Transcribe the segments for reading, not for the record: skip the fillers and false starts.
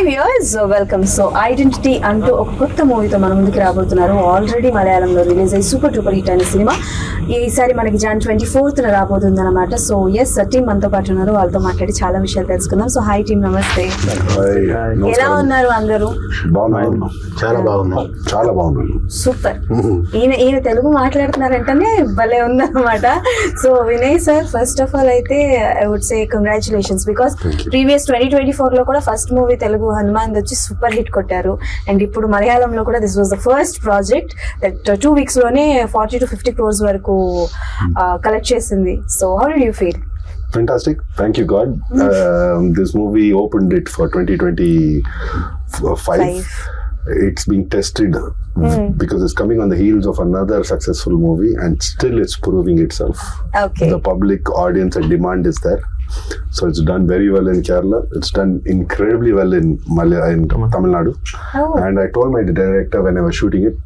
Hi viewers, welcome. So identity అంటూ ఒక కొత్త మూవీతో మన ముందుకు రాబోతున్నారు. ఆల్రెడీ మలయాళంలో రిలీజ్ అయ్యి సూపర్ డూపర్ హిట్ అయిన సినిమా ఈసారి మనకి Jan 24th రాబోతుంది అనమాట. సో ఎస్, టీమ్ మనతో పాటు ఉన్నారు. వాళ్ళతో మాట్లాడి చాలా విషయాలు తెలుసుకుందాం. సో హాయ్ టీమ్, నమస్తే. ఎలా ఉన్నారు అందరూ? చాలా బాగున్నాను. సూపర్. ఈయన తెలుగు మాట్లాడుతున్నారంటేనే భలే ఉందన్నమాట. So Vinay sir, first of all అయితే I would say congratulations, because previous 2024 లో కూడా ఫస్ట్ మూవీ తెలుగు హనుమాన్ వచ్చి సూపర్ హిట్ కొట్టారు. అండ్ ఇప్పుడు మలయాళంలో కూడా this was the first project that 2 weeks లోనే 40 to 50 crores వరకు కలెక్ట్ చేసింది. So how did you feel? Fantastic. Thank you, God. This movie opened it for 2025. It's being tested because it's coming on the heels of another successful movie, and still it's proving itself. Okay. The public audience and demand is there. So it's done very well in Kerala. It's done incredibly well in Tamil Nadu. Oh. And I told my director when I was shooting it,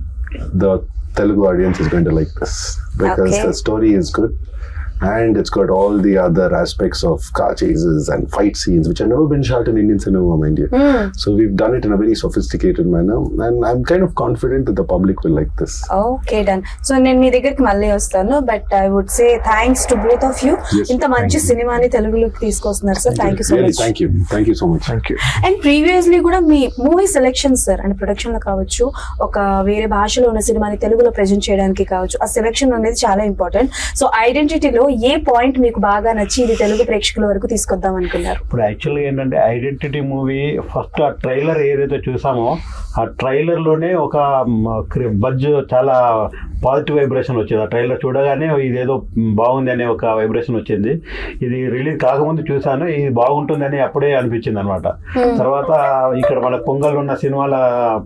the Telugu audience is going to like this because Okay. the story is good. And it's got all the other aspects of car chases and fight scenes, which have never been shot in Indian cinema, mind you. So we've done it in a very sophisticated manner, and I'm kind of confident that the public will like this. Okay, done. So నేను మీ దగ్గరికి మళ్ళీ వస్తాను, but I would say thanks to both of you. Yes, ఇంత మంచి సినిమాని తెలుగులోకి తీసుకొస్తున్నారు sir. Thank you so Really, much. thank you so much. Thank you. And previously కూడా మీ మూవీ సెలెక్షన్ సార్, అంటే ప్రొడక్షన్ లో కావచ్చు, ఒక వేరే భాషలో ఉన్న సినిమాని తెలుగులో ప్రెజెంట్ చేయడానికి కావచ్చు, ఆ సెలెక్షన్ అనేది చాలా ఇంపార్టెంట్. సో ఐడెంటిటీలో ఏ పాయింట్ మీకు బాగా నచ్చి ఇది తెలుగు ప్రేక్షకుల వరకు తీసుకొద్దాం అనుకున్నారు? ఇప్పుడు యాక్చువల్గా ఏంటంటే ఐడెంటిటీ మూవీ ఫస్ట్ ఆ ట్రైలర్ ఏదైతే చూసామో ఆ ట్రైలర్లోనే ఒక బజ్ చాలా పాజిటివ్ వైబ్రేషన్ వచ్చింది. ఆ ట్రైలర్ చూడగానే ఇదేదో బాగుంది అనే ఒక వైబ్రేషన్ వచ్చింది. ఇది రిలీజ్ కాకముందు చూసాను, ఇది బాగుంటుందని అప్పుడే అనిపించింది అనమాట. తర్వాత ఇక్కడ మన పొంగల్ ఉన్న సినిమాల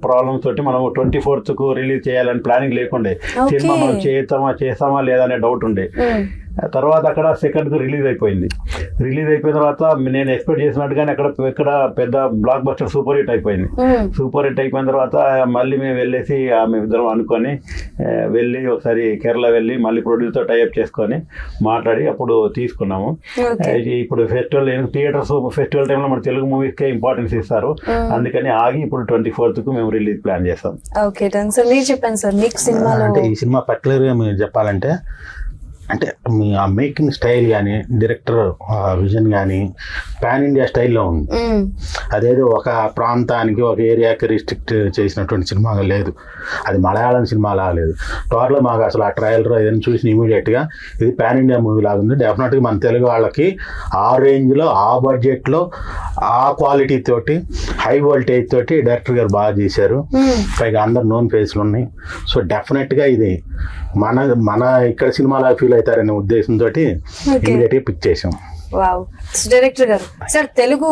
ప్రాబ్లమ్స్ తోటి మనం 24th రిలీజ్ చేయాలని ప్లానింగ్ లేకుండే. సినిమా మనం చేస్తామా లేదా అనే డౌట్ ఉండే. తర్వాత అక్కడ సెకండ్ రిలీజ్ అయిపోయిన తర్వాత నేను ఎక్స్పెక్ట్ చేసినట్టుగానే ఇక్కడ పెద్ద బ్లాక్ బస్టర్ సూపర్ హిట్ అయిపోయింది. సూపర్ హిట్ అయిపోయిన తర్వాత మళ్ళీ మేము వెళ్ళేసి మేమిద్దరం అనుకొని వెళ్ళి ఒకసారి కేరళ వెళ్ళి మళ్ళీ ప్రొడ్యూసర్తో టైఅప్ చేసుకొని మాట్లాడి అప్పుడు తీసుకున్నాము. ఇప్పుడు ఫెస్టివల్ టైంలో మన తెలుగు మూవీస్కే ఇంపార్టెన్స్ ఇస్తారు, అందుకని ఆగి ఇప్పుడు 24th మేము రిలీజ్ ప్లాన్ చేస్తాం. Okay, done sir. మీరు చెప్పండి సార్, మీకు సినిమాలో అంటే ఈ సినిమా పర్టికులర్గా మీరు చెప్పాలంటే అంటే మీ ఆ మేకింగ్ స్టైల్ కానీ డైరెక్టర్ విజన్ కానీ పాన్ ఇండియా స్టైల్లో ఉంది. అదేదో ఒక ప్రాంతానికి ఒక ఏరియాకి రిస్ట్రిక్ట్ చేసినటువంటి సినిమాగా లేదు, అది మలయాళం సినిమాలా లేదు. టోటల్గా మాకు అసలు ఆ ట్రయలర్ ఏదైనా చూసిన ఇమీడియట్గా ఇది పాన్ ఇండియా మూవీ లాగా ఉంది. డెఫినెట్గా మన తెలుగు వాళ్ళకి ఆ రేంజ్లో ఆ బడ్జెట్లో ఆ క్వాలిటీ తోటి హై వోల్టేజ్ తోటి డైరెక్టర్ గారు బాగా చేశారు. పైగా అందరు నోన్ ఫేస్లు ఉన్నాయి. సో డెఫినెట్గా ఇది మన ఇక్కడ సినిమాలా ఫీల్ అవుతారనే ఉద్దేశంతో ఇమీడియట్గా పిక్ చేసాం. వావ్. డైరెక్టర్ గారు sir, Telugu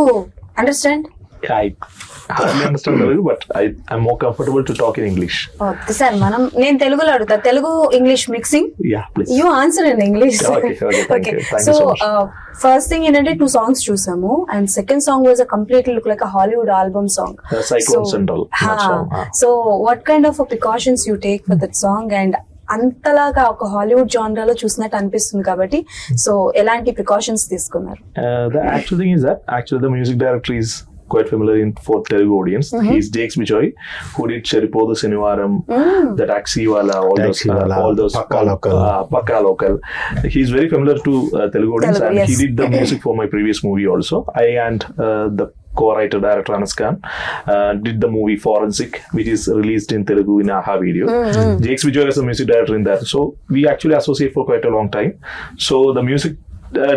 understand? I hardly understand Telugu, but I'm more comfortable to talk in English. Okay sir, నేను తెలుగులో అడుగుతా. Telugu English mixing? Yeah, please. You answer in English. Okay, thank you. Thank so you so much. First thing ఏంటంటే 2 songs చూసాము, and second song was a completely look like a Hollywood album song. Cyclones and all. That song. So what kind of precautions you take for that song? And అంతలాగా ఒక Hollywood జానరాలో చూసినట్టు అనిపిస్తుంది కాబట్టి, so ఎలాంటి precautions తీసుకున్నారు? The actual thing is that the music director is quite familiar for Telugu audience. He's Jakes Bijoy, who did Cheripodu Sinivaram, the Taxi Wala, all those Pakka Local. He's very familiar to Telugu audience, and yes. he did the music for my previous movie also. I and the co-writer director Anas Khan did the movie Forensic, which is released in Telugu in Aha Video. Jakes Bijoy is the music director in that, so we actually associate for quite a long time. So the music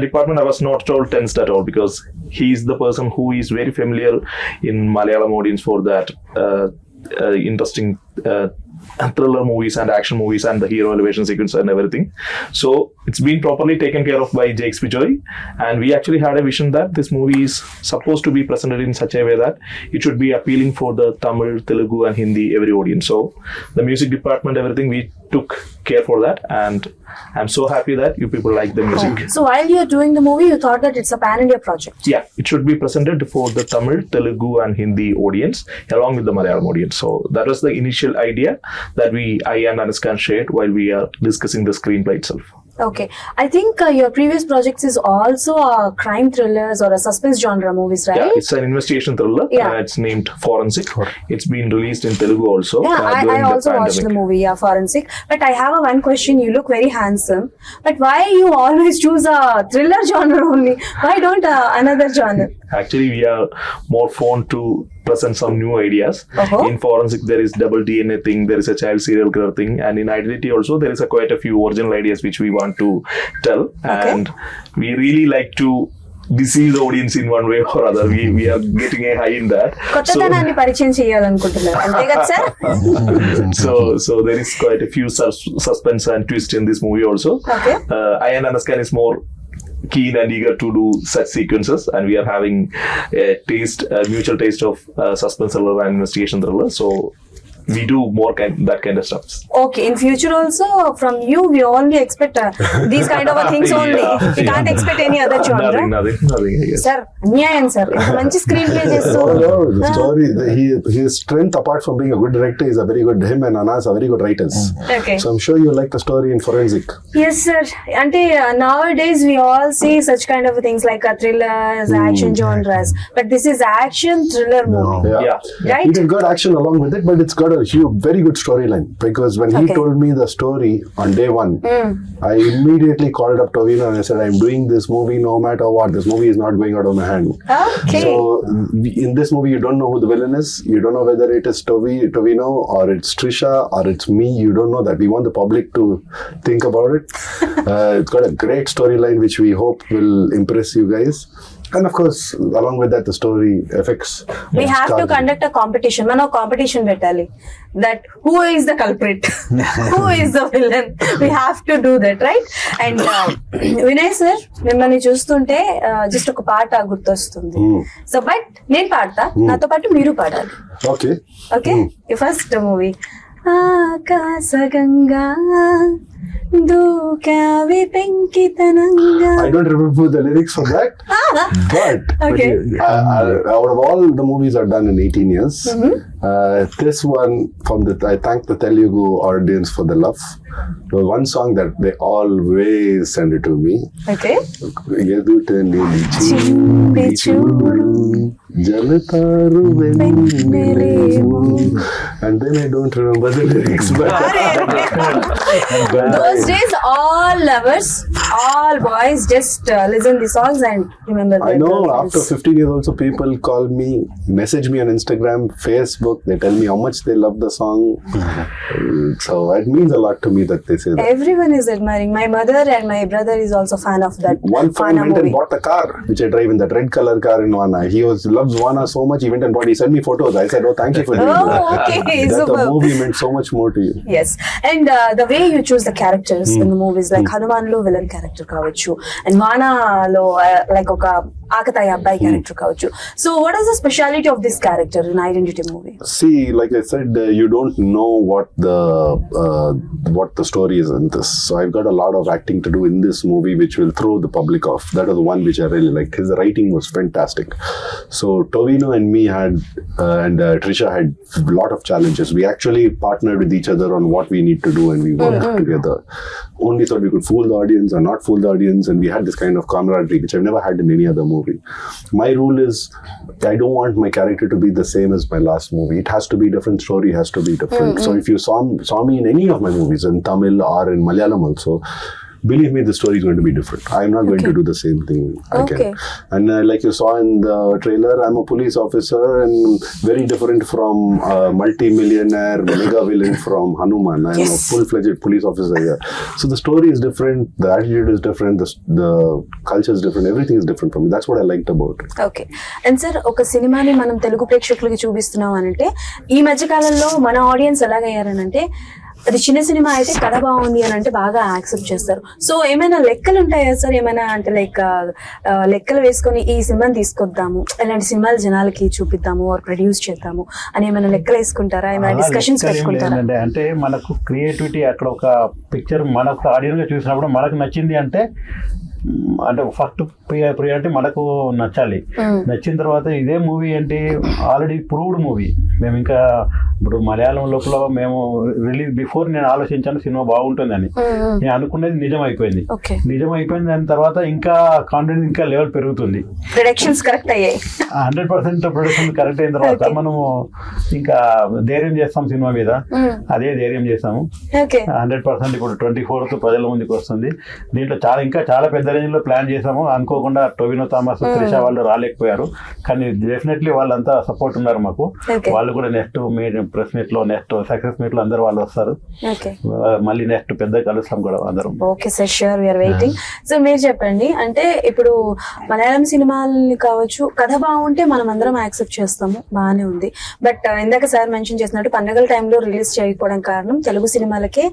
department, I was not at all tensed at all, because he is the person who is very familiar in Malayalam audience for that interesting thriller movies and action movies and the hero elevation sequence and everything. So it's been properly taken care of by Jakes Bijoy, and we actually had a vision that this movie is supposed to be presented in such a way that it should be appealing for the Tamil, Telugu and Hindi every audience. So the music department, everything, we took care for that, and I'm so happy that you people like the music. So while you're doing the movie, you thought that it's a pan-India project? Yeah, it should be presented for the Tamil, Telugu and Hindi audience along with the Malayalam audience. So that was the initial idea that I and Anas Khan shared while we are discussing the screenplay itself. Okay, I think your previous projects is also crime thrillers or a suspense genre movies, right? Yeah, it's an investigation thriller. Yeah. It's named Forensic. It's been released in Telugu also. Yeah, during I the also watched the pandemic. movie, yeah, Forensic. But I have one question. You look very handsome. But why you always choose a thriller genre only? Why don't another genre? Actually, we are more fond to present some new ideas. Uh-huh. In Forensic, there is double DNA thing, there is a child serial killer thing, and in Identity also, there is quite a few original ideas which we want to tell. Okay. And we really like to deceive the audience in one way or other. We are getting a high in that. కొత్తదనాన్ని పరిచయం చేయాలనుకుంటున్నారు అంతే కదా sir? So there is quite a few suspense and twist in this movie also. Okay. Ayan Anaskan is more keen and eager to do such sequences, and we are having a mutual taste of suspense thriller and investigation thriller. So we do more that kind of stuff. Okay, in future also from you we only expect these kind of things only. We can't expect any other genre. Nothing. Yes. Sir అన్యాయం sir, ఇంత మంచి screen play చేస్తూ No, the story, his strength apart from being a good director is a very good, him and Anas are very good writers. Okay. So I'm sure you like the story in Forensic. Yes, sir. Ante nowadays we all see such kind of things like thrillers, action genres, but this is action thriller movie. Yeah. Right? It has got action along with it, but it's got a very good storyline. Because when he Okay. told me the story on day one, I immediately called up Tovino and I said, I'm doing this movie no matter what. This movie is not going out of my hand. Okay. So in this movie, you don't know who the villain is. You don't know whether it is Tovino or it's Trisha or it's me. You don't know that. We want the public to think about it. It's got a great storyline which we hope will impress you guys. And of course, along with that, the story effects. We have to conduct a competition. మనం competition పెట్టాలి. That who is the culprit? Who is the villain? We have to do that, right? And Vinay sir, మిమ్మల్ని చూస్తుంటే just ఒక పాట గుర్తొస్తుంది. So but నేను పాడతా, నాతో పాటు మీరు పాడాలి. Okay. ఓకే, ఫస్ట్ మూవీ ఆకాశగంగా దూకావి పెంకితనంగా. I don't remember the lyrics for that, but Okay. out of all the movies I've done in 18 years, this one I thank the Telugu audience for the love. The one song that they always send it to me. Okay. ఎదుట నిలిచి చింది చూడు జలతారు వెన్నెలేమో. And then I don't remember the lyrics, but Those days, all lovers, all boys just listen the songs and remember I their know girlfriends. after 15 years also people call me, message me on Instagram, Facebook, they tell me how much they love the song. So it means a lot to me that they say that. Everyone is admiring. My mother and my brother is also fan of that One friend Vana went movie. and bought a car, which I drive in, that red color car in Vana. He loves Vana so much, he went and bought, he sent me photos. I said, oh, thank you for doing Oh, that. okay, That super. the movie meant so much more to you. Yes, and the way you choose the characters in the movies, like Hanuman lo villain character కావచ్చు, and Vana lo like oka ఆకతాయి అబ్బాయి character కావచ్చు. So what is the speciality of this character in Identity movie? See, like I said, you don't know what the story is in this. So I've got a lot of acting to do in this movie, which will throw the public off. That was the one which I really liked. His writing was fantastic. So Tovino and me had, and Trisha had a lot of challenges. We actually partnered with each other on what we need to do, and we worked together. Only thought we could fool the audience or not fool the audience, and we had this kind of camaraderie, which I've never had in any other movie. My rule is, I don't want my character to be the same as my last movie. It has to be different. Story has to be different. So if you saw me in any of my movies, in Tamil or in Malayalam also, believe me, the story is going to be different. I'm not going to do the same thing again. Okay. And like you saw in the trailer, I'm a police officer and very different from a multi-millionaire mega villain from Hanuman. I'm a full-fledged police officer here. So the story is different, the attitude is different, the culture is different, everything is different for me. That's what I liked about it. Okay. And sir, ఒక సినిమాని మనం తెలుగు ప్రేక్షకులకి చూపిస్తున్నాం అనంటే, ఈ మధ్య కాలంలో మన ఆడియన్స్ ఎలాగయ్యారనంటే, అది చిన్న సినిమా అయితే కథ బాగుంది అని అంటే బాగా యాక్సెప్ట్ చేస్తారు. సో ఏమైనా లెక్కలు ఉంటాయా సార్? ఏమైనా అంటే లైక్ లెక్కలు వేసుకొని ఈ సినిమాని తీసుకొద్దాము, ఇలాంటి సినిమాలు జనాలకి చూపిద్దాము ఆర్ ప్రొడ్యూస్ చేద్దాము అని ఏమైనా లెక్కలు వేసుకుంటారా? ఏమైనా డిస్కషన్స్ పెట్టుకుంటారా? అంటే మనకు క్రియేటివిటీ అక్కడ ఒక పిక్చర్ మనకు ఆడియన్స్ గా చూసినప్పుడు మనకు నచ్చింది అంటే అంటే ఫస్ట్ ప్రియారిటీ మనకు నచ్చాలి. నచ్చిన తర్వాత ఇదే మూవీ ఏంటి ఆల్రెడీ ప్రూవ్డ్ మూవీ. మేము ఇంకా ఇప్పుడు మలయాళం లోపల మేము రిలీజ్ బిఫోర్ నేను ఆలోచించాను సినిమా బాగుంటుందని. నేను అనుకునేది నిజం అయిపోయింది. దాని తర్వాత ఇంకా కాన్ఫిడెన్స్ ఇంకా లెవెల్ పెరుగుతుంది. ప్రొడక్షన్స్ కరెక్ట్ అయ్యాయి. 100% ప్రొడక్షన్ కరెక్ట్ అయిన తర్వాత మనము ఇంకా ధైర్యం చేస్తాం సినిమా మీద. అదే ధైర్యం చేస్తాము 100%. ఇప్పుడు 24th ప్రజల ముందుకు వస్తుంది. దీంట్లో ఇంకా చాలా పెద్ద రేంజ్ లో ప్లాన్ చేసాము. అనుకోకుండా టొవినో థామస్, త్రిష వాళ్ళు రాలేకపోయారు, కానీ డెఫినెట్లీ వాళ్ళంతా సపోర్ట్ ఉన్నారు మాకు. వాళ్ళు కూడా నెక్స్ట్ ప్రెస్ మీట్ లో, నెక్స్ట్ సక్సెస్ మీట్ లో అందరూ వాళ్ళు వస్తారు. మళ్ళీ నెక్స్ట్ పెద్ద కలుస్తాం కూడా అందరం. Okay sir, sure, we're waiting. So మీరు చెప్పండి, అంటే ఇప్పుడు మలయాళం సినిమాల్ని కావచ్చు, కథ బాగుంటే మనం అందరం యాక్సెప్ట్ చేస్తాము, బాగానే ఉంది. బట్ ఇందాక సార్ మెన్షన్ చేసినట్టు పండుగల టైంలో రిలీజ్ చేయకపోవడం కారణం తెలుగు సినిమాలకే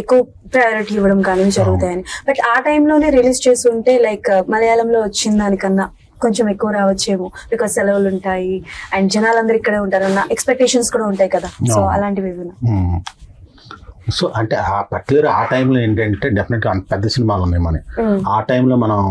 ఎక్కువ ప్రయారిటీ ఇవ్వడం కానీ జరుగుతాయని. బట్ ఆ టైంలోనే రిలీజ్ చేసి ఉంటే లైక్ మలయాళంలో వచ్చిన దానికన్నా కొంచెం ఎక్కువ రావచ్చేమో, బికాస్ సెలవులు ఉంటాయి అండ్ జనాలందరూ ఇక్కడే ఉంటారు అన్న ఎక్స్పెక్టేషన్స్ కూడా ఉంటాయి కదా. సో అలాంటివి ఏమైనా? సో అంటే ఆ పర్టికులర్ ఆ టైంలో ఏంటంటే డెఫినెట్గా అంత పెద్ద సినిమాలు ఉన్నాయి మన ఆ టైంలో మనం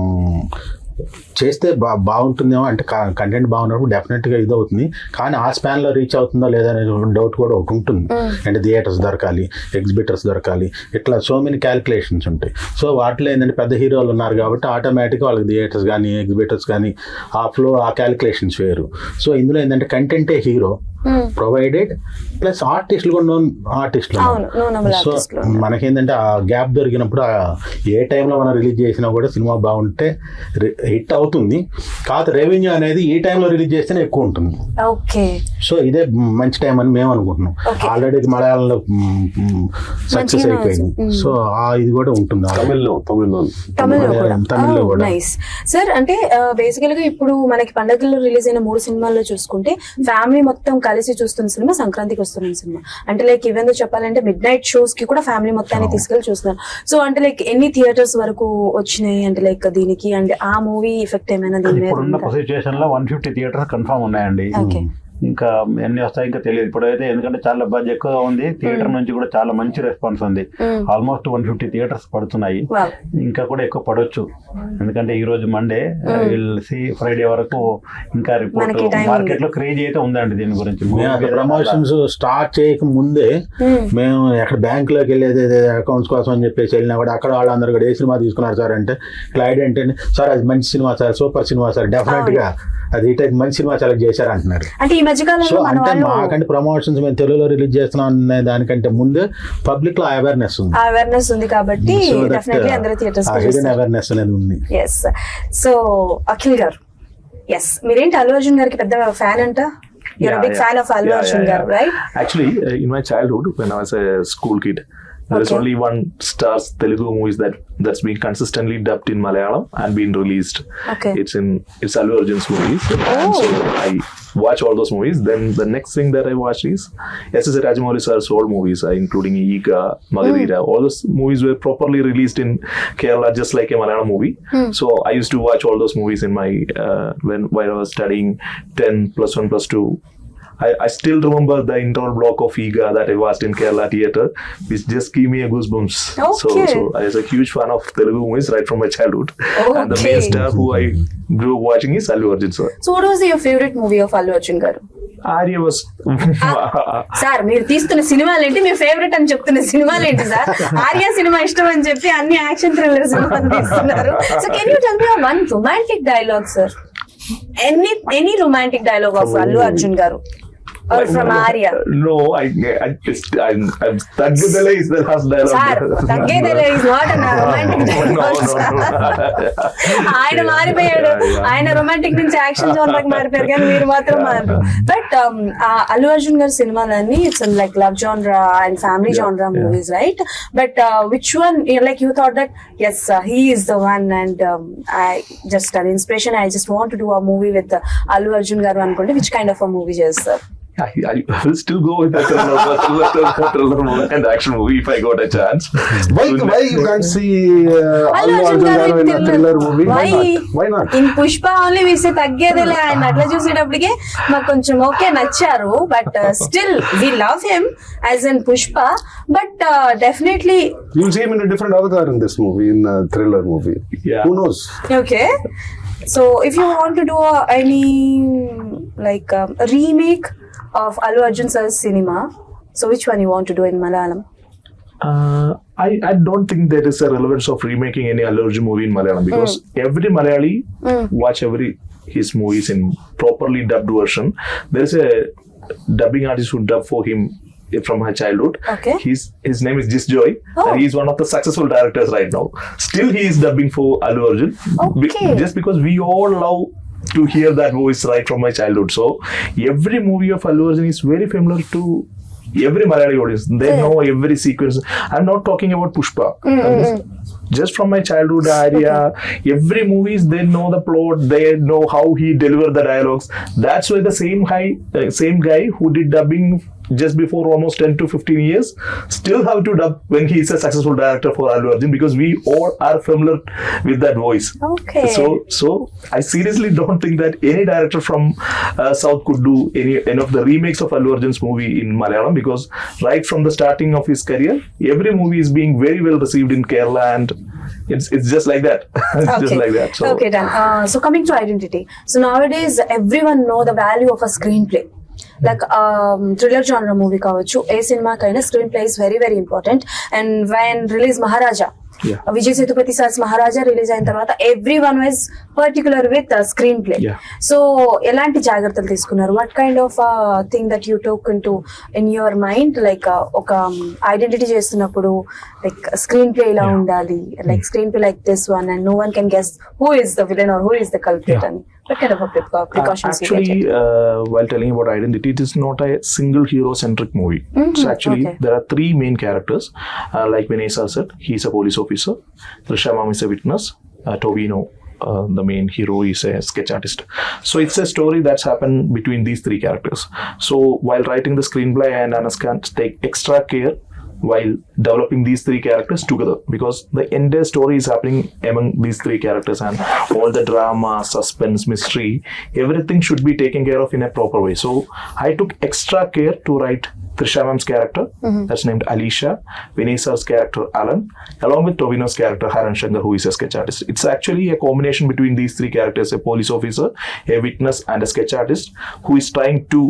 చేస్తే బాగుంటుందేమో, అంటే కంటెంట్ బాగున్నప్పుడు డెఫినెట్గా ఇది అవుతుంది. కానీ ఆ స్పాన్లో రీచ్ అవుతుందో లేదా అనే డౌట్ కూడా ఒకటి ఉంటుంది. అంటే థియేటర్స్ దొరకాలి, ఎగ్జిబిటర్స్ దొరకాలి, ఇట్లా సో మెనీ క్యాలిక్యులేషన్స్ ఉంటాయి. సో వాటిలో ఏంటంటే పెద్ద హీరోలు ఉన్నారు కాబట్టి ఆటోమేటిక్గా వాళ్ళకి థియేటర్స్ కానీ ఎగ్జిబిటర్స్ కానీ ఆ ఫ్లో, ఆ క్యాలిక్యులేషన్స్ వేరు. సో ఇందులో ఏంటంటే కంటెంటే హీరో ప్రొవైడెడ్, ప్లస్ ఆర్టిస్టులు కూడా నోన్ ఆర్టిస్టులు. సో మనకేంటంటే ఆ గ్యాప్ దొరికినప్పుడు ఏ టైంలో మనం రిలీజ్ చేసినా కూడా సినిమా బాగుంటే హిట్ అవుతుంది. కాదు రెవెన్యూ అనేది ఈ టైంలో రిలీజ్ చేస్తేనే ఎక్కువ ఉంటుంది. సో ఇదే మంచి టైం అని మేము అనుకుంటున్నాం. ఆల్రెడీ మలయాళంలో సక్సెస్ అయిపోయింది. సో ఇది కూడా ఉంటుంది తమిళ్లో కూడా. సార్ అంటే బేసికల్ గా ఇప్పుడు మనకి పండుగల్లో రిలీజ్ అయిన 3 సినిమాల్లో చూసుకుంటే ఫ్యామిలీ మొత్తం కలిసి చూస్తున్న సినిమా సంక్రాంతికి వస్తున్న సినిమా. అంటే లైక్ ఈవెన్ చెప్పాలంటే మిడ్ నైట్ షోస్ కి కూడా ఫ్యామిలీ మొత్తాన్ని తీసుకెళ్లి చూస్తున్నారు. సో అంటే లైక్ ఎన్ని థియేటర్స్ వరకు వచ్చినాయి అంటే లైక్ దీనికి, అంటే ఆ మూవీ ఎఫెక్ట్ ఏమైనా దీని మీద? ఇప్పుడున్న సిచువేషన్ లో 150 థియేటర్స్ కన్ఫర్మ్ ఉన్నాయండి. ఇంకా ఎన్ని వస్తాయి ఇంకా తెలియదు ఇప్పుడైతే, ఎందుకంటే చాలా బడ్జెట్ ఎక్కువగా ఉంది. థియేటర్ నుంచి కూడా చాలా మంచి రెస్పాన్స్ ఉంది. ఆల్మోస్ట్ 150 థియేటర్స్ పడుతున్నాయి. ఇంకా కూడా ఎక్కువ పడవచ్చు, ఎందుకంటే ఈ రోజు మండే, ఫ్రైడే వరకు ఇంకా రిపోర్ట్ మార్కెట్ లో క్రేజ్ అయితే ఉందండి దీని గురించి. ప్రమోషన్స్ స్టార్ట్ చేయక ముందే మేము ఎక్కడ బ్యాంక్ లోకి వెళ్ళేది అకౌంట్స్ కోసం అని చెప్పేసి వెళ్ళినా కూడా అక్కడ వాళ్ళందరూ కూడా ఏ సినిమా తీసుకున్నారు సార్ అంటే క్లైడ్ అంటే సార్ అది మంచి cinema sir, super cinema sir, definite గా అది మంచి సినిమా సెలెక్ట్ చేశారు అంటున్నారు. సో అంటే మాకంటే ప్రమోషన్స్ మేము తెలుగులో రిలీజ్ చేస్తున్నాం అనే దానికంటే ముందు పబ్లిక్ లో అవేర్నెస్ ఉంది కాబట్టి అవేర్నెస్ అనేది ఉంది. సో అఖిల్ గారు, మీరేంటి అల్లు అర్జున్ గారికి పెద్ద ఫ్యాన్ అంట? You're a big fan of Allu Arjun garu, right? Actually, in my childhood, when I was a school kid, there's only one Stars Telugu movies that's been consistently dubbed in Malayalam and been released. It's Allu Arjun's movies, and so I watch all those movies. Then the next thing that I watch is S.S. Rajamouli sir's old movies, including Eega, Magadira. All those movies were properly released in Kerala, just like a Malayalam movie. So I used to watch all those movies in my when I was studying 10 plus 1 plus 2. I still remember the internal block of Eega that I watched in Kerala theatre, which just gave me a goosebumps. So I was a huge fan of Telugu movies right from my childhood. And the main star who I grew up watching is Allu Arjun sir. So what was your favorite movie of Allu Arjun garu? Arya was sir మీరు తీస్తున్న సినిమాలు ఏంటి, మీ favourite అని చెప్తున్న సినిమాలు ఏంటి sir? Arya cinema ఇష్టం అని చెప్పి అన్ని యాక్షన్ థ్రిల్లర్ సినిమాలు తీస్తున్నారు. So can you tell me one romantic dialogue sir? Any romantic dialogue of Allu Arjun గారు or from Arya? No, I'm Taggedale is the last dialogue. Sir, Taggedale is not a romantic dialogue. ఆయన మారిపోయాడు, ఆయన romantic నుంచి action జోనర్కి మారిపోయారు, కానీ మీరు మాత్రం మారు. బట్ అల్లు అర్జున్ గారి సినిమాలన్నీ ఇట్స్ లైక్ లవ్ జానరా అండ్ ఫ్యామిలీ జానరా movies, right? But which one like you thought that as he is the one and I just an inspiration, I just want to do a movie with Allu Arjun గారు అనుకుంటే which kind of a movie చేస్తారు? I will still go with the thriller movie and action movie if I got a chance. Why you can't see Allu Allu Arjun Arjun garu garu in a thriller movie? Why not? In Pushpa only వీసే తగ్గేదిలే ఆయన అట్లా చూసేటప్పటికే మాకు కొంచెం okay నచ్చారు but still we love him as in Pushpa but definitely You'll see him in a different avatar in this movie, in a thriller movie. Yeah. Who knows? okay so if you want to do any like a remake of Allu Arjun sir's cinema, so which one you want to do in Malayalam? I don't think there is a relevance of remaking any Allu Arjun movie in Malayalam because every Malayali watch his movies in properly dubbed version. There is a dubbing artist who dubbed for him from her childhood. Okay. His name is Jis Joy and he is one of the successful directors right now. Still he is dubbing for Allu Arjun. Okay. Just because we all love to hear that voice right from my childhood. So every movie of Allu Arjun is very familiar to every Malayali audience. They know every sequence. I'm not talking about Pushpa. Just from my childhood area, every movies they know the plot, they know how he delivered the dialogues. That's why the same guy who did dubbing just before almost 10 to 15 years still have to dub when he is a successful director for Allu Arjun because we all are familiar with that voice. Okay. So I seriously don't think that any director from South could do any of the remakes of Allu Arjun's movie in Malayalam because right from the starting of his career, every movie is being very well received in Kerala and it's just like that. It's just like that. So Okay, done. So coming to identity. So nowadays everyone know the value of a screenplay. Like thriller genre movie కావచ్చు ఏ సినిమా కైనా screenplay is very very important and when release Maharaja Vijay Sethupathi sir's Maharaja release అయిన తర్వాత everyone was particular with screenplay so ఎలాంటి జాగ్రత్తలు తీసుకున్నారు what kind of thing that you talk in your mind like ఒక ఐడెంటిటీ చేస్తున్నప్పుడు like screenplay ఇలా ఉండాలి like screenplay like this one and no one can guess who is the villain are who is the culprit అని what kind of a precautions you actually take? While telling about identity, it is not a single hero centric movie. So actually there are three main characters like Vinay sir said, he is a police officer, Trisha ma'am is a witness, Tovino the main hero is a sketch artist. So it's a story that's happened between these three characters. So while writing the screenplay, and Anaskan take extra care while developing these three characters together because the entire story is happening among these three characters and all the drama, suspense, mystery, everything should be taken care of in a proper way. So I took extra care to write Trisha ma'am's character, that's named Alicia, Vinay sir's character Alan, along with Tovino's character Haran Shankar, who is a sketch artist. It's actually a combination between these three characters, a police officer, a witness and a sketch artist who is trying to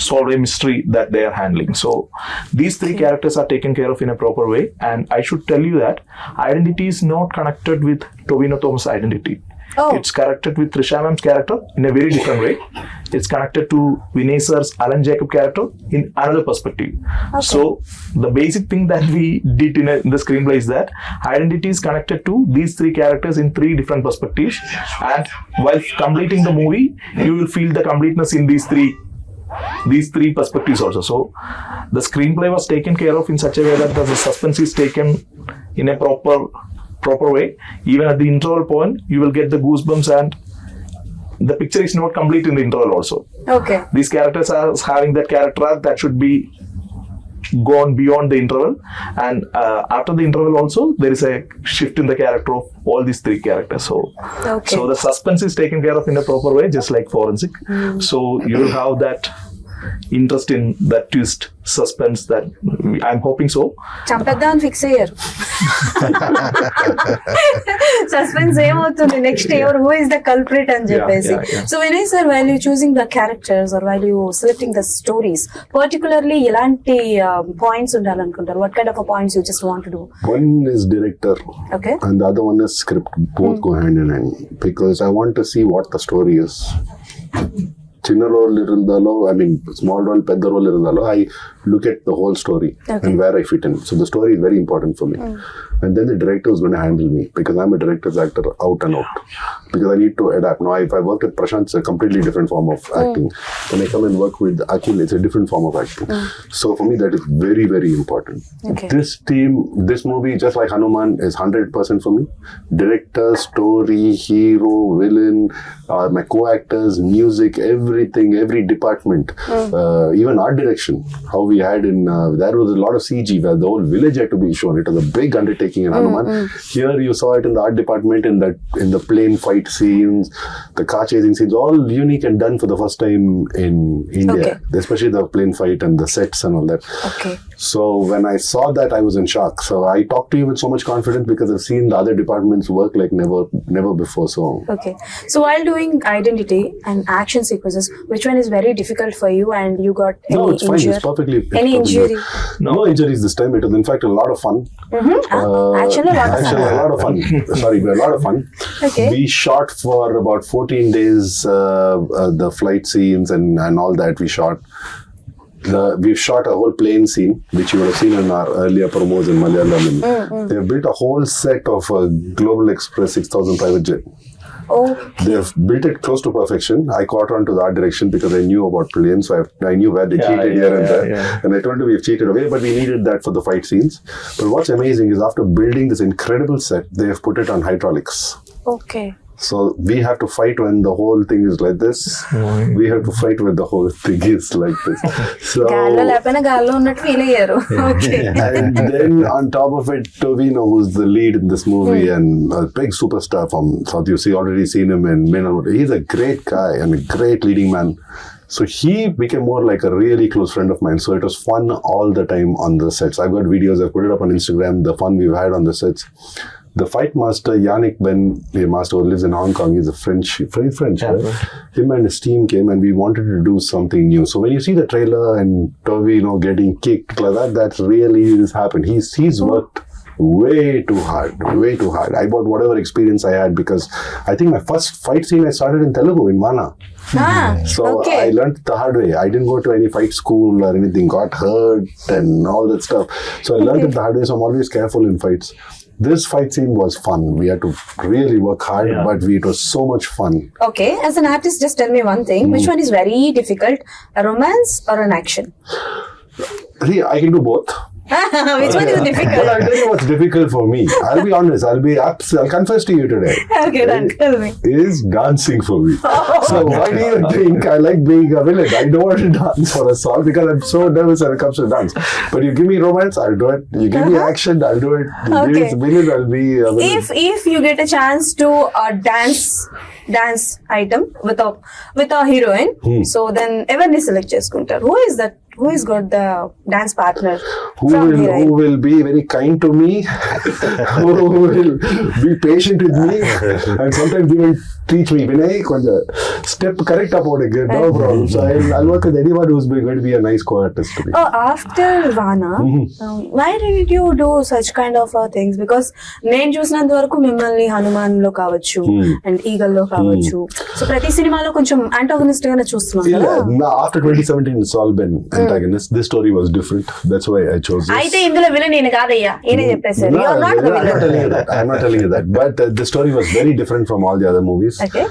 solve a mystery that they are handling. So these three characters are taken care of in a proper way, and I should tell you that identity is not connected with Tovino Thomas' identity. It's connected with Trisha ma'am's character in a very different way. It's connected to Vinay sir's Alan Jacob character in another perspective. So the basic thing that we did in the screenplay is that identity is connected to these three characters in three different perspectives, and while completing the movie you will feel the completeness in these three perspectives also. So the screenplay was taken care of in such a way that the suspense is taken in a proper way. Even at the interval point you will get the goosebumps and the picture is not complete in the interval also. Okay. These characters are having that character arc that should be gone beyond the interval, and after the interval also there is a shift in the character of all these three characters. So the suspense is taken care of in a proper way, just like forensic. So you will have that interest in that twist, suspense that I'm hoping so. చంపేద్దామని fix అయ్యారు suspense ఏమవుతుంది next ఎవరు who is the culprit అని చెప్పేసి so Vinay sir while you choosing the characters or while you selecting the stories particularly ఎలాంటి points ఉండాలనుకుంటారు what kind of points you just want to do One is director, okay, and the other one is script. Both go hand in hand because I want to see what the story is. చిన్న role ఇరుందాలో, I mean small role పెద్ద role ఇరుందాలో, I look at the whole story and where I fit in. So the story is very important for me. And then the director is going to handle me because I'm a director's actor out and out. Because I need to adapt. Now, if I work with Prashant, it's a completely different form of acting. When I come and work with Akhil, it's a different form of acting. So for me, that is very, very important. Okay. This team, this movie, just like Hanuman, is 100% for me. Director, story, hero, villain, my co-actors, music, everything, every department, even art direction. How we had in there was a lot of CG where the whole village had to be shown. It was a big undertaking in Hanuman. Here you saw it in the art department in the plane fight scenes, the car chasing scenes, all unique and done for the first time in India, especially the plane fight and the sets and all that. Okay. So when I saw that, I was in shock. So I talked to you with so much confidence because I've seen the other departments work like never before. So Okay. So while doing identity and action sequences, which one is very difficult for you and you got any no, it's fine. injury? It's perfectly. Any perfectly injury? good. No injuries this time. It was in fact a lot of fun. Actually, a lot of Actually, a lot of fun. Sorry, a lot of fun. Okay. We shot for about 14 days the flight scenes and all that. We shot. We've shot a whole plane scene, which you would have seen in our earlier promos in Malayalam. They've built a whole set of a Global Express 6000 private jet. Okay. They've built it close to perfection. I caught on to the art direction because I knew about planes, so I knew where they cheated here and there. And I told them we've cheated away, but we needed that for the fight scenes. But what's amazing is after building this incredible set, they have put it on hydraulics. Okay. So we have to fight when the whole thing is like this. We have to fight when the whole thing is like this. So గాల్లో లేకపోయినా గాల్లో ఉన్నట్టు feel అయ్యారు. Okay. and then on top of it, Tovino, who's the lead in this movie and a big superstar from South. You see, already seen him in Men. He's a great guy and a great leading man. So he became more like a really close friend of mine. So it was fun all the time on the sets. I've got videos. I've put it up on Instagram. The fun we've had on the sets. The fight master, Yannick Ben, a master who lives in Hong Kong, he's a French, right? Him and his team came and we wanted to do something new. So when you see the trailer and Tovino getting kicked like that really has happened. He's worked way too hard. I bought whatever experience I had because I think my first fight scene I started in Telugu, in Mana. So okay. I learned the hard way. I didn't go to any fight school or anything, got hurt and all that stuff. So I learned it the hard way, so I'm always careful in fights. This fight scene was fun. We had to really work hard, but it was so much fun. Okay, as an artist, just tell me one thing. Which one is very difficult, a romance or an action? See, I can do both. Which one is But difficult? I'll tell you what's difficult for me. I'll be honest. I'll confess to you today. Okay, then tell me. Is dancing for me. So why do you think I like being a villain? I don't want to dance for a song because I'm so nervous when it comes to dance. But you give me romance, I'll do it. You give me action, I'll do it. You give me villain, I'll be a villain. If you get a chance to dance item with a heroine, so then everyone select చేసుకుంటారు. Who is that? Who has got the dance partner? Who will be very kind to me, who will be patient with me, and sometimes they will teach me, Vinay, konja step correct up on it, no problem. So I'll work with anyone who's going to be a nice co-artist to me. Oh, after Vana, why did you do such kind of things? Because నేను చూసినంత వరకు మిమ్మల్ని హనుమాన్ లో కావచ్చు and eagle లో కావచ్చు, so ప్రతి సినిమాలో కొంచెం యాంటాగనిస్ట్ గానే చూస్తున్నాం కదా. After 2017 it's all been antagonist. This story was different. That's why I chose this. అయితే ఇందులో విలన్ నేను కాదయ్యా, ఈయనే చెప్పేశారు. You are not the I'm not villain. telling you that. I'm not telling you that. But the story was very different from all the other movies. Okay.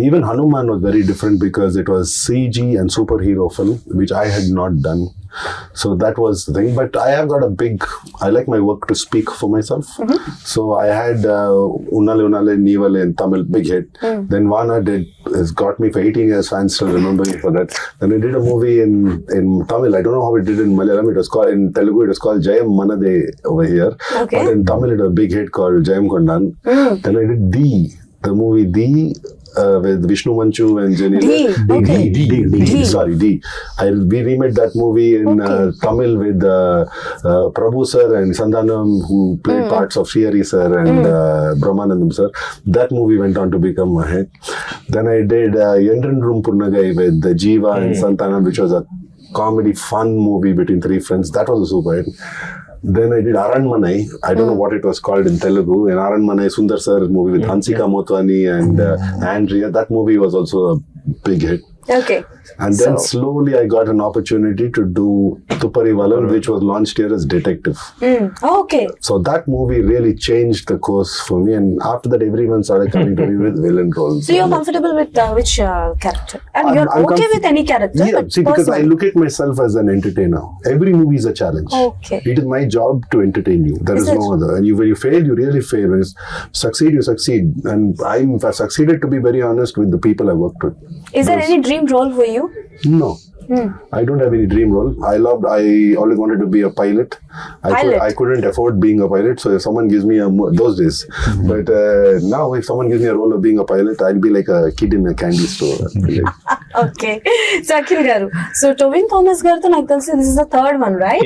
Even Hanuman was very different because it was CG and superhero film, which I had not done. So that was the thing. But I have got I like my work to speak for myself. So I had Unnale Unnale Neevale in Tamil, big hit. Then Vana has got me for 18 years. Fans still remember me for that. Then I did a movie in Tamil. I don't know how it did in Malayalam. It was called, in Telugu, it was called Jayam Manade over here. Okay. But in Tamil, it was a big hit called Jayam Kondan. Then I did the movie with Vishnu Manchu and Jenny. D. Sorry, D. We remade that movie in Tamil with Prabhu sir and Sandhanam, who played parts of Shriyari sir and Brahmanandam sir. That movie went on to become a hit. Then I did Yendran Room Punnagai with Jeeva and Santhanam, which was a comedy fun movie between three friends. That was a super hit. Then I did Aranmanai. I don't know what it was called in Telugu. In Aranmanai, Sundar sir's movie with Hansika Motwani and Andrea. That movie was also a big hit. Okay. And then So- slowly I got an opportunity to do Tuparivalan, which was launched here as Detective. Okay. So that movie really changed the course for me. And after that, everyone started coming to me with villain roles. So you're comfortable with which character? And I'm- you're I'm okay comf- with any character? Yeah, but see, because I personal. look at myself as an entertainer. Every movie is a challenge. Okay. It is my job to entertain you. There Is is it? no other. And when you fail, you really fail. When you succeed, you succeed. And I succeeded, to be very honest, with the people I worked with. Is there any dream role for you? No. I don't have any dream role. I always wanted to be a pilot. Pilot? I couldn't afford being a pilot. So if someone gives me those days. But now if someone gives me a role of being a pilot, I'll be like a kid in a candy store. I'll be like, Okay. So Akhil garu. So Tobin Thomas garu to నాకు తెలిసి this is the third one, right?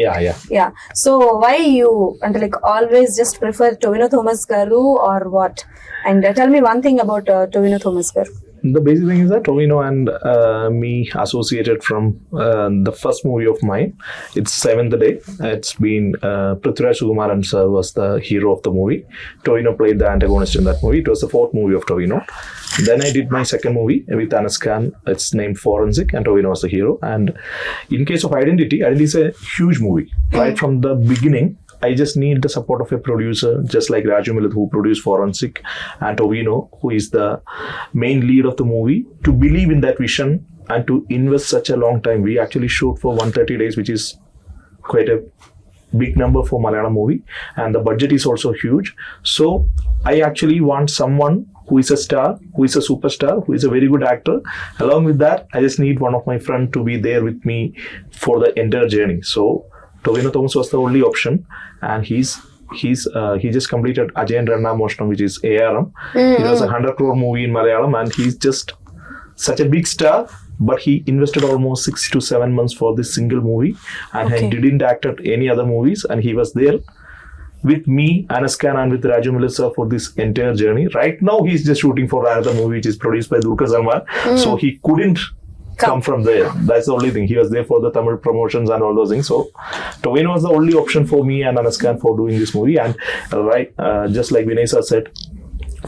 Yeah. So why you and like always just prefer Tobino Thomas garu or what? And tell me one thing about Tobino Thomas garu. The basic thing is that Tovino and me associated from the first movie of mine. It's Seventh Day. It's been Prithviraj Sukumaran sir was the hero of the movie. Tovino played the antagonist in that movie. It was the fourth movie of Tovino. Then I did my second movie with Anas Khan. It's named Forensic, and Tovino was the hero. And in case of Identity is a huge movie. Right from the beginning, I just need the support of a producer, just like Raju Millet, who produced Forensic, and Tovino, who is the main lead of the movie, to believe in that vision and to invest such a long time. We actually shoot for 130 days, which is quite a big number for Malayalam movie, and the budget is also huge. So I actually want someone who is a star, who is a superstar, who is a very good actor. Along with that, I just need one of my friends to be there with me for the entire journey. So Tobino Thomas was the only option, and he just completed Ajayan Ranna Moshnam, which is ARM. It was a 100 crore movie in Malayalam, and he's just such a big star. But he invested almost 6 to 7 months for this single movie, and Okay. he didn't act at any other movies, and he was there with me, Anas Khan, and with Raju Melissa for this entire journey. Right now, he's just shooting for another movie which is produced by Dulquer Salmaan, so he couldn't come from there. That's the only thing. He was there for the Tamil promotions and all those things. So Tovino was the only option for me and Anas Khan for doing this movie. And just like Vinay sir said,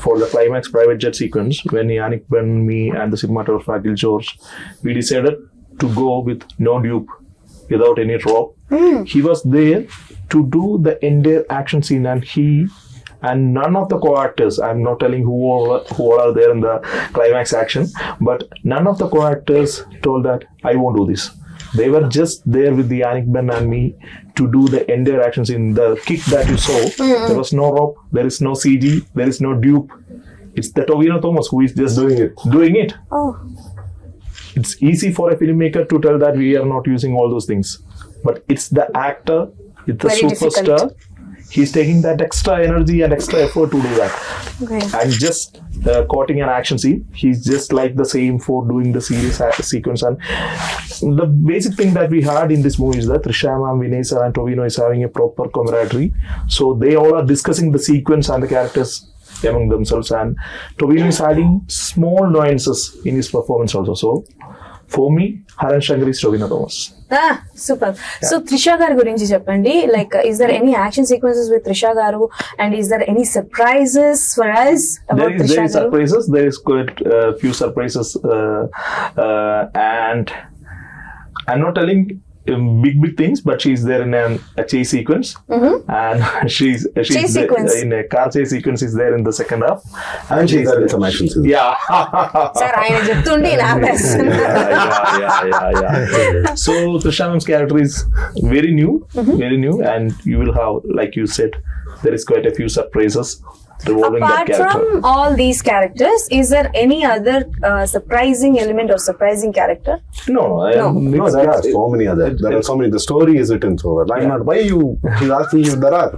for the climax private jet sequence, when Yannick Ben, me, and the cinematographer Akhil George, we decided to go with no dupe, without any rope. He was there to do the entire action scene, and none of the co-actors, I'm not telling who all are there in the climax action, but none of the co-actors told that I won't do this. They were just there with the Yannick Ben and me to do the entire action scene. The kick that you saw, there was no rope, there is no CG, there is no dupe. It's the Tovino Thomas who is just doing it. Oh. It's easy for a filmmaker to tell that we are not using all those things, but it's the actor, it's the Very superstar. difficult. He's taking that extra energy and extra effort to do that. Okay. And just quoting an action scene, he's just like the same for doing the serious sequence. And the basic thing that we had in this movie is that Trisha ma'am, Vinay sir, and Tovino is having a proper camaraderie. So they all are discussing the sequence and the characters among themselves. And Tovino is adding small nuances in his performance also. So for me, Haran Shankar is Tovino Thomas. Super. So Trisha garu gurinchi cheppandi. Like, is there any action sequences with Trisha garu, and is there any surprises for us about There Trisha is garu? surprises. There is quite few surprises, and I'm not telling big things, but she's there in a chase sequence, and she's Chase sequence. in a car chase sequence is there in the second half, and she's there in some action scenes. Yeah. Sir, ఆయన చెప్తుంటే నా yeah. So Trisha ma'am's character is very new, and you will have, like you said, there is quite a few surprises revolving Apart that character. from all these characters, is there any other surprising element or surprising character? No, No, there are so many others. There are so many. The story is written so well. I'm not. Why you? He's asking you if there are.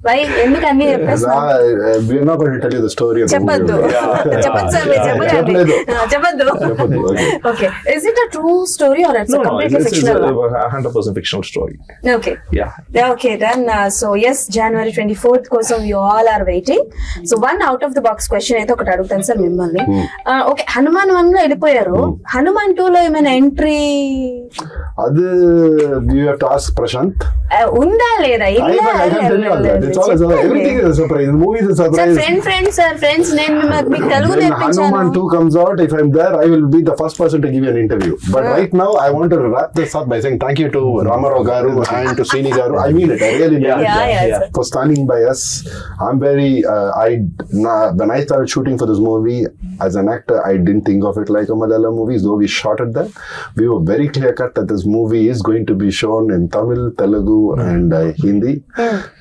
Why? ఎందుకు అన్ని చెప్పేస్తున్నారు? We are not going to tell you the story of the చెప్పద్దు movie. చెప్పద్దు sir మీరు చెప్పలేదు. చెప్పద్దు చెప్పద్దు. Okay. Okay is it a true story or it's No, completely it's fictional a 100% fictional story. Okay Yeah. Okay, then, so yes, January 24th కోసం you all are waiting. So one out of the box question అయితే ఒకటి అడుగుతాను sir మిమ్మల్ని. Okay, Hanuman 1 లో వెళ్ళిపోయారు, హనుమాన్ 2 లో ఏమైనా entry అది you have to ask Prashant. ఉందా లేదా? I can tell you all that. It's all everything is a surprise. The movie is a surprise. Friends నేను మీకు తెలుగు When నేర్పించాను. Hanuman 2 comes out, if I'm there, I will be the first person to give you an interview. But right now, I want to wrap this up by saying thank you to Ramarao Garu and to Srini Garu. I mean it. I really mean it. Yeah. For standing by us. I'm very. When I started shooting for this movie as an actor, I didn't think of it like a Malayalam movie. Though we shot it there, we were very clear cut that this movie is going to be shown in Tamil, Telugu, and Hindi.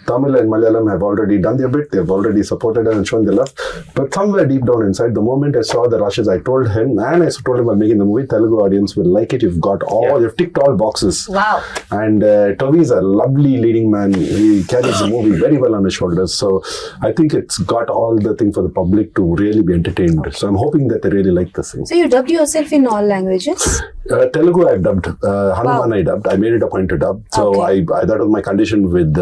Tamil and Malayalam have already done their bit. They've already supported us and shown their love. But somewhere deep down inside, the moment I saw the rushes, I told him, and I told him while making the movie, Telugu audience will like it. You've got all, you've ticked all boxes. Wow. And Toby is a lovely leading man. He carries the movie very well on his shoulders. So I think it's got all the thing for the public to really be entertained. So I'm hoping that they really like this thing. So you dubbed yourself in all languages? Telugu I've dubbed. Hanuman I dubbed. I made it a point to dub. So Okay. that was my condition with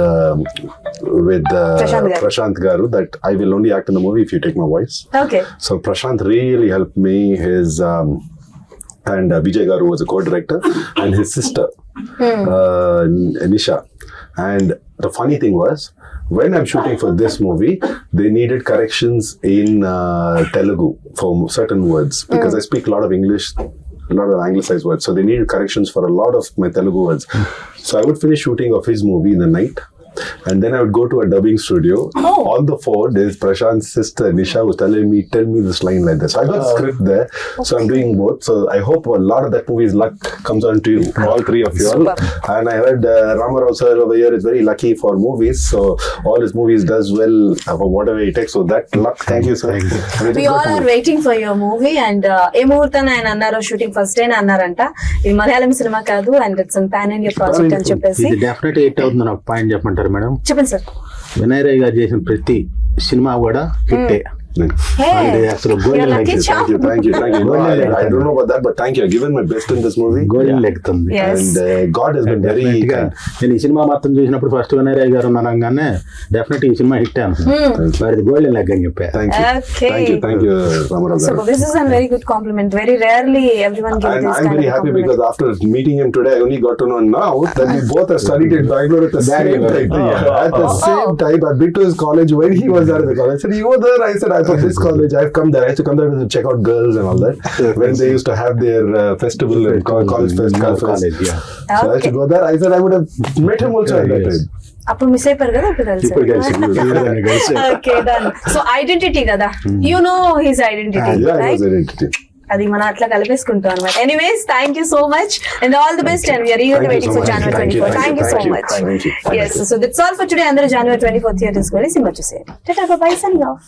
Prashant Garu, that I will only act in the movie if you take my voice. Okay. So Prashant really helped me. His and Vijay Garu was a co-director, and his sister Nisha. And the funny thing was, when I'm shooting for this movie, they needed corrections in Telugu for certain words because I speak a lot of English, a lot of anglicized words. So they needed corrections for a lot of my Telugu words. So I would finish shooting of his movie in the night. And then I would go to a dubbing studio. On the phone, there's Prashant's sister Nisha was tell me this line like this. So I got the script there. So I'm doing both. So I hope a lot of that movie's luck comes on to you, all three of you all. And I heard Ramarao sir over here is very lucky for movies. So all his movies does well for whatever he takes. So that luck, thank you, sir. We all are waiting for your movie, and ఏ ముహూర్తాన్ని ఆయన అన్నారు shooting first day అన్నారంట. ఇది Malayalam cinema కాదు, and it's pan India project అని చెప్పేసి. ఇది definite hit అవుతుంది. నాకు పాయింట్ చెప్పంటారు మేడం? చెప్పండి సార్. వినయ్ రాయ్ గారు చేసిన ప్రతి సినిమా కూడా హిట్టే. అసలు golden You're lucky charm. Thank you. No, I don't know about that, but thank you. I've given my best in this movie. Golden లెక్కుతుంది. Yes. And God has been very kind. నేను ఈ cinema మొత్తం చూసినప్పుడు first Vinay Roy గారు అనగానే definite ఈ cinema hit అనుకున్నాను. మరి గోల్డెన్ లెగ్ అని చెప్పా. Thank you. Okay. Thank you, Ramarao So Garu. this is a very good compliment. Very rarely everyone gives And this I'm kind very of happy compliment. because after meeting him today, I only got to know now that we both have studied in Bangalore at the same time. At the same time, I've been to his college when he was there at the college. I said, you were there? I said, I'm from this college. I've come there. I used to come there to check out girls and all that. When they used to have their festival, college fest, girl fest. College, yeah. So I used to go there. I said, I would have met him also at that Yes. time. అప్పుడు miss అయిపోయారు కదా, ఇప్పుడు కలిసి. Okay, done. So identity కదా, you know his identity, Yeah, it right? was identity. అది మనం అట్లా కలిపేసుకుంటాం అనమాట. Anyways, thank you so much and all the best, and we're eagerly waiting for January 24. Thank you so much. Yes, so that's all for today. అందరూ January 24 theatres కి వెళ్ళి సినిమా చూసేయండి. Tata, bye bye, signing of.